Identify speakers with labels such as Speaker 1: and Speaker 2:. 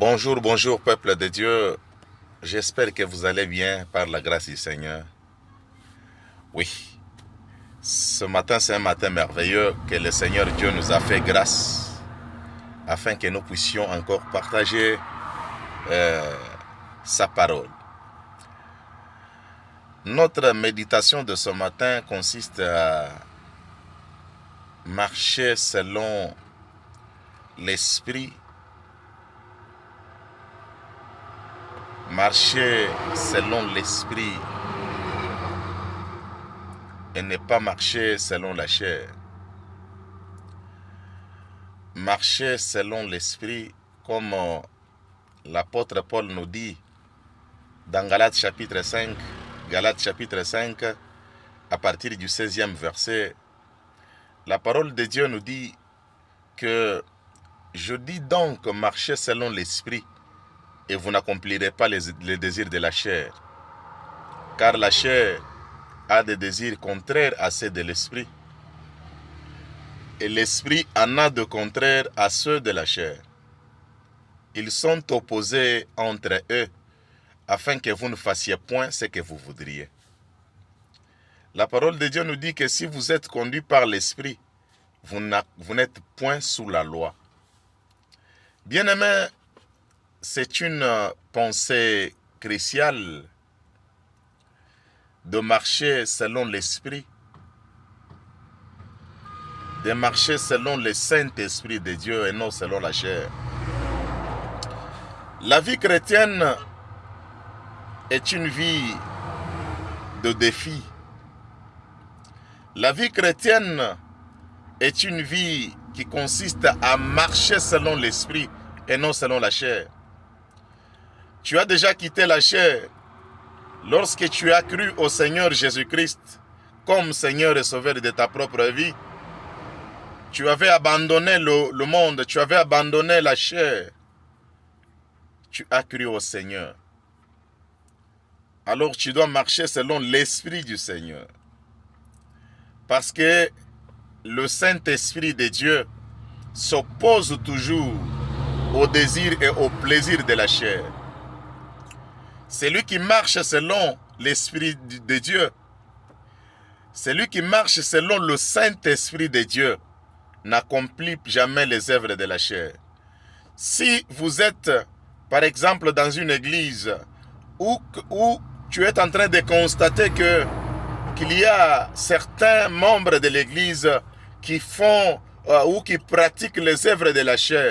Speaker 1: Bonjour, bonjour peuple de Dieu. J'espère que vous allez bien par la grâce du Seigneur. Oui, ce matin c'est un matin merveilleux que le Seigneur Dieu nous a fait grâce afin que nous puissions encore partager sa parole. Notre méditation de ce matin consiste à marcher selon l'esprit. Marcher selon l'esprit et ne pas marcher selon la chair. Marcher selon l'esprit, comme l'apôtre Paul nous dit dans Galates chapitre 5, à partir du 16e verset. La parole de Dieu nous dit que je dis donc marchez selon l'esprit et vous n'accomplirez pas les désirs de la chair. Car la chair a des désirs contraires à ceux de l'esprit. Et l'esprit en a de contraires à ceux de la chair. Ils sont opposés entre eux, afin que vous ne fassiez point ce que vous voudriez. La parole de Dieu nous dit que si vous êtes conduit par l'esprit, vous n'êtes point sous la loi. Bien-aimés, c'est une pensée cruciale de marcher selon l'esprit, de marcher selon le Saint-Esprit de Dieu et non selon la chair. La vie chrétienne est une vie de défi. La vie chrétienne est une vie qui consiste à marcher selon l'esprit et non selon la chair. Tu as déjà quitté la chair lorsque tu as cru au Seigneur Jésus-Christ comme Seigneur et Sauveur de ta propre vie. Tu avais abandonné le monde, tu avais abandonné la chair. Tu as cru au Seigneur. Alors tu dois marcher selon l'Esprit du Seigneur. Parce que le Saint-Esprit de Dieu s'oppose toujours au désir et au plaisir de la chair. Celui qui marche selon l'Esprit de Dieu, celui qui marche selon le Saint-Esprit de Dieu, n'accomplit jamais les œuvres de la chair. Si vous êtes, par exemple, dans une église où tu es en train de constater qu'il y a certains membres de l'église qui font ou qui pratiquent les œuvres de la chair,